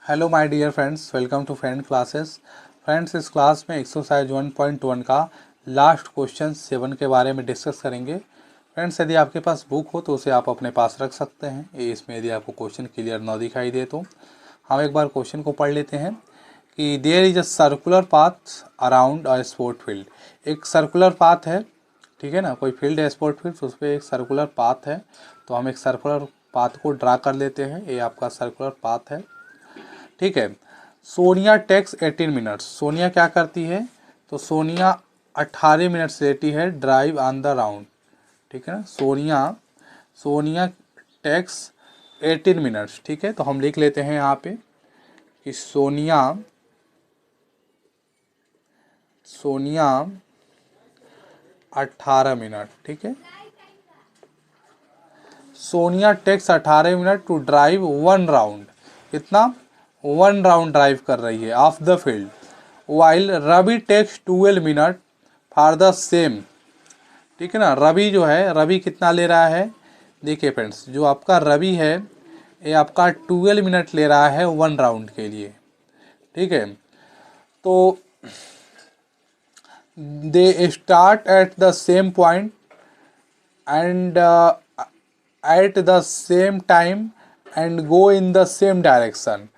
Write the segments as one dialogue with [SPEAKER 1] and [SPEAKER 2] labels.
[SPEAKER 1] Hello my dear friends, welcome to friend classes. Friends, इस class में exercise 1.1 का last question 7 के बारे में डिस्कस करेंगे। फ्रेंड्स, यदि आपके पास बुक हो तो उसे आप अपने पास रख सकते हैं। इसमें यदि आपको क्वेश्चन क्लियर ना दिखाई दे तो हम एक बार क्वेश्चन को पढ़ लेते हैं कि there is a circular path around a sport field. एक सर्कुलर पाथ है, ठीक है ना, कोई फील्ड है स्पोर्ट फील्ड, तो उस पर एक सर्कुलर पाथ है। तो हम एक सर्कुलर पाथ को ड्रा कर लेते हैं। ये आपका सर्कुलर पाथ है, ठीक है। Sonia takes 18 minutes. सोनिया क्या करती है? तो सोनिया 18 मिनट्स लेती है ड्राइव ऑन द राउंड, ठीक है ना। सोनिया टेक्स 18 मिनट्स, ठीक है। तो हम लिख लेते हैं यहाँ पे कि सोनिया 18 मिनट, ठीक है। Sonia takes 18 minute to drive 1 round. कितना? 1 राउंड ड्राइव कर रही है of the field. While Ravi takes 12 minute for the same, ठीक है ना। रवि जो है, रवि कितना ले रहा है? देखिए फ्रेंड्स, जो आपका रवि है ये आपका 12 मिनट ले रहा है 1 राउंड के लिए, ठीक है। तो they start at the same point and at the same time and go in the same direction.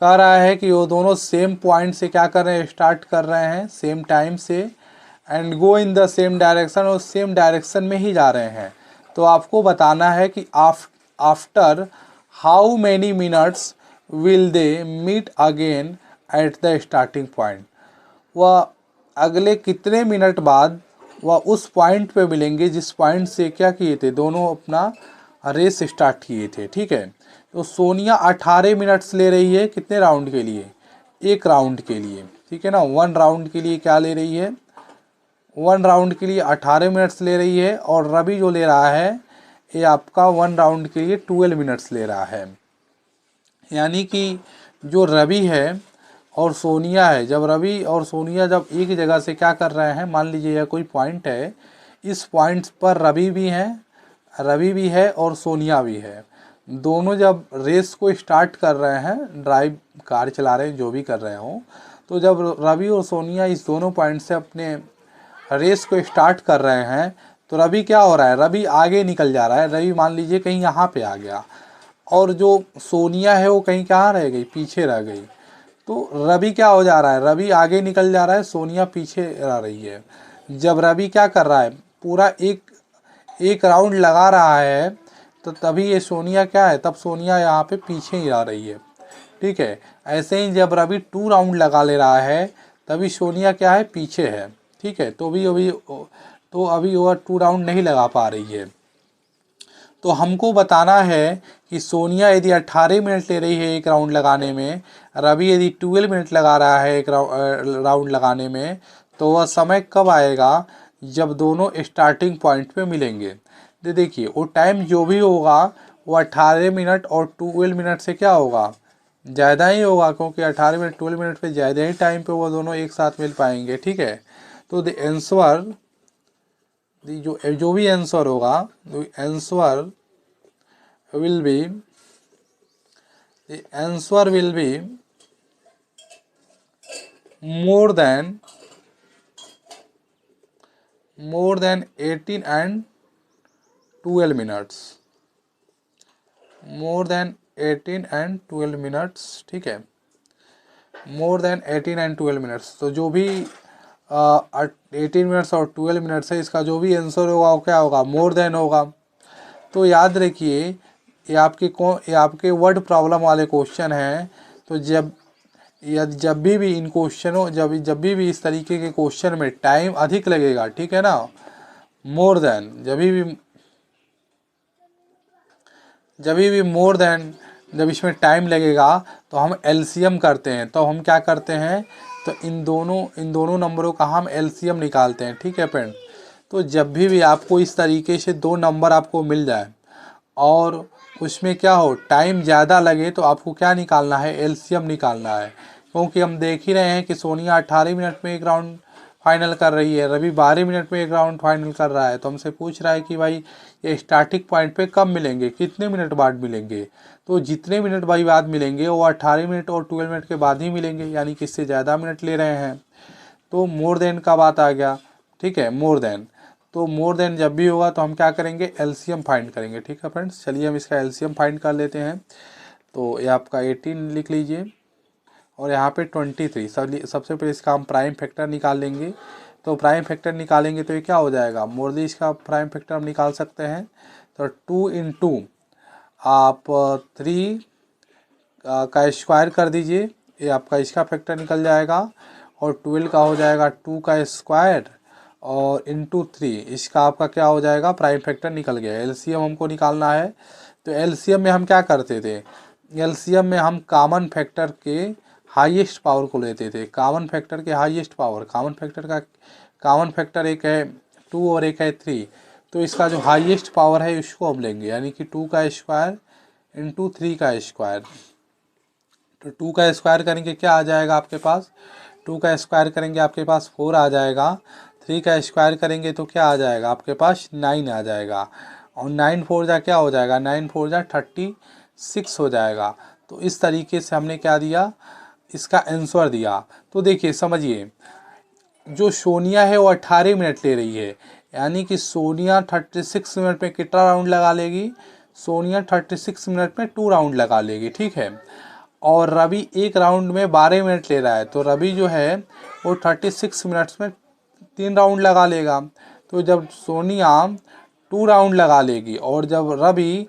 [SPEAKER 1] कह रहा है कि वो दोनों सेम पॉइंट से क्या कर रहे हैं? स्टार्ट कर रहे हैं सेम टाइम से, and go in the same direction, और सेम डायरेक्शन में ही जा रहे हैं। तो आपको बताना है कि after how many minutes will they meet again at the starting point. वह अगले कितने मिनट बाद वह उस पॉइंट पे मिलेंगे जिस पॉइंट से क्या किए थे, दोनों अपना रेस स्टार्ट किए थे, ठीक है। तो सोनिया 18 मिनट्स ले रही है कितने राउंड के लिए? 1 राउंड के लिए, ठीक है ना। 1 राउंड के लिए क्या ले रही है? 1 राउंड के लिए 18 मिनट्स ले रही है। और रवि जो ले रहा है ये आपका 1 राउंड के लिए 12 मिनट्स ले रहा है। यानी कि जो रवि है और सोनिया है, जब रवि और सोनिया जब एक जगह से क्या कर रहे हैं, मान लीजिए यह कोई पॉइंट है, इस पॉइंट पर रवि भी है और सोनिया भी है। दोनों जब रेस को स्टार्ट कर रहे हैं, ड्राइव कार चला रहे हैं, जो भी कर रहे हो, तो जब रवि और सोनिया इस दोनों पॉइंट से अपने रेस को स्टार्ट कर रहे हैं, तो रवि क्या हो रहा है? रवि आगे निकल जा रहा है। रवि मान लीजिए कहीं यहाँ पे आ गया, और जो सोनिया है वो कहीं कहाँ रह गई? पीछे रह गई। तो रवि क्या हो जा रहा है? रवि आगे निकल जा रहा है, सोनिया पीछे रह रही है। जब रवि क्या कर रहा है? पूरा एक राउंड लगा रहा है, तो तभी ये सोनिया क्या है? तब सोनिया यहाँ पे पीछे ही आ रही है, ठीक है। ऐसे ही जब रवि 2 राउंड लगा ले रहा है, तभी सोनिया क्या है? पीछे है, ठीक है। तो अभी वह 2 राउंड नहीं लगा पा रही है। तो हमको बताना है कि सोनिया यदि 18 मिनट ले रही है 1 राउंड लगाने में, रवि यदि 12 मिनट लगा रहा है 1 राउंड लगाने में, तो वह समय कब आएगा? जब दोनों स्टार्टिंग पॉइंट पे मिलेंगे। तो देखिए वो टाइम जो भी होगा वो 18 मिनट और 12 मिनट से क्या होगा? ज़्यादा ही होगा, क्योंकि 18 मिनट 12 मिनट पे ज़्यादा ही टाइम पे वो दोनों एक साथ मिल पाएंगे, ठीक है। तो द आंसर, जो भी आंसर होगा, the answer will be the answer will be more than 18 and 12 minutes, more than 18 and 12 minutes, ठीक है। more than 18 and 12 minutes, तो जो भी 18 मिनट्स और 12 मिनट्स है, इसका जो भी आंसर होगा वो क्या होगा? मोर देन होगा। तो याद रखिए ये आपके वर्ड प्रॉब्लम वाले क्वेश्चन हैं। तो जब भी इन क्वेश्चनों जब भी इस तरीके के क्वेश्चन में टाइम अधिक लगेगा, ठीक है ना, मोर देन, जब इसमें टाइम लगेगा तो हम एलसीएम करते हैं। तो हम क्या करते हैं? तो इन दोनों नंबरों का हम एलसीएम निकालते हैं, ठीक है फ्रेंड। तो जब भी आपको इस तरीके से 2 नंबर आपको मिल जाए और उसमें क्या हो, टाइम ज़्यादा लगे, तो आपको क्या निकालना है? एलसीएम निकालना है। क्योंकि हम देख ही रहे हैं कि सोनिया 18 मिनट में 1 राउंड फाइनल कर रही है, रवि 12 मिनट में एक राउंड फाइनल कर रहा है। तो हमसे पूछ रहा है कि भाई ये स्टार्टिंग पॉइंट पे कब मिलेंगे, कितने मिनट बाद मिलेंगे। तो जितने मिनट भाई बाद मिलेंगे वो 18 मिनट और 12 मिनट के बाद ही मिलेंगे, यानी कि इससे ज़्यादा मिनट ले रहे हैं। तो मोर देन का बात आ गया, ठीक है, मोर देन। तो मोर देन जब भी होगा तो हम क्या करेंगे, एलसीएम फाइंड करेंगे। ठीक है फ्रेंड्स, चलिए हम इसका एलसीएम फाइंड कर लेते हैं। तो ये आपका 18 लिख लीजिए और यहाँ पे 23। सबसे पहले इसका हम प्राइम फैक्टर निकाल लेंगे। तो प्राइम फैक्टर निकालेंगे तो ये क्या हो जाएगा, मोरली इसका प्राइम फैक्टर हम निकाल सकते हैं। तो 2 इंटू आप 3 का स्क्वायर कर दीजिए, ये आपका इसका फैक्टर निकल जाएगा। और 12 का हो जाएगा 2 का स्क्वायर और इंटू 3, इसका आपका क्या हो जाएगा, प्राइम फैक्टर निकल गया। एलसीएम हमको निकालना है। तो एलसीएम में हम क्या करते थे, एलसीएम में हम कॉमन फैक्टर के हाईएस्ट पावर को लेते थे। कॉमन फैक्टर के हाईएस्ट पावर, कॉमन फैक्टर एक है 2 और एक है 3। तो इसका जो हाईएस्ट पावर है उसको हम लेंगे, यानी कि 2 का स्क्वायर इंटू 3 का स्क्वायर। तो 2 का स्क्वायर करेंगे क्या आ जाएगा आपके पास, 2 का स्क्वायर करेंगे आपके पास 4 आ जाएगा। 3 का स्क्वायर करेंगे तो क्या आ जाएगा आपके पास 9 आ जाएगा। और 9 4 जा क्या हो जाएगा, 9 4 जा 36 हो जाएगा। तो इस तरीके से हमने क्या दिया, इसका आंसर दिया। तो देखिए समझिए, जो सोनिया है वो 18 मिनट ले रही है, यानी कि सोनिया 36 मिनट में कितना राउंड लगा लेगी, सोनिया 36 मिनट में 2 राउंड लगा लेगी। ठीक है, और रवि एक राउंड में 12 मिनट ले रहा है, तो रवि जो है वो 36 मिनट्स में 3 राउंड लगा लेगा। तो जब सोनिया 2 राउंड लगा लेगी और जब रवि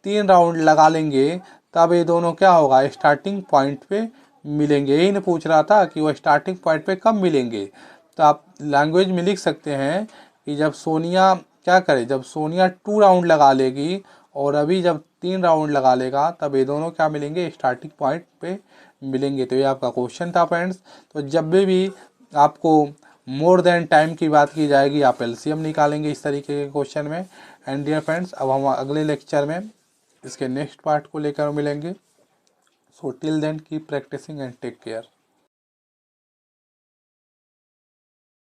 [SPEAKER 1] 3 राउंड लगा लेंगे, तब ये दोनों क्या होगा, स्टार्टिंग पॉइंट पे मिलेंगे। यही ने पूछ रहा था कि वो स्टार्टिंग पॉइंट पे कब मिलेंगे। तो आप लैंग्वेज में लिख सकते हैं कि जब सोनिया क्या करे, जब सोनिया 2 राउंड लगा लेगी और अभी जब 3 राउंड लगा लेगा, तब ये दोनों क्या मिलेंगे, स्टार्टिंग पॉइंट पे मिलेंगे। तो ये आपका क्वेश्चन था फ्रेंड्स। तो जब भी आपको मोर देन टाइम की बात की जाएगी, आप एलसीएम निकालेंगे इस तरीके के क्वेश्चन में। एंड डियर फ्रेंड्स, अब हम अगले लेक्चर में इसके नेक्स्ट पार्ट को लेकर मिलेंगे। So till then keep practising and take care.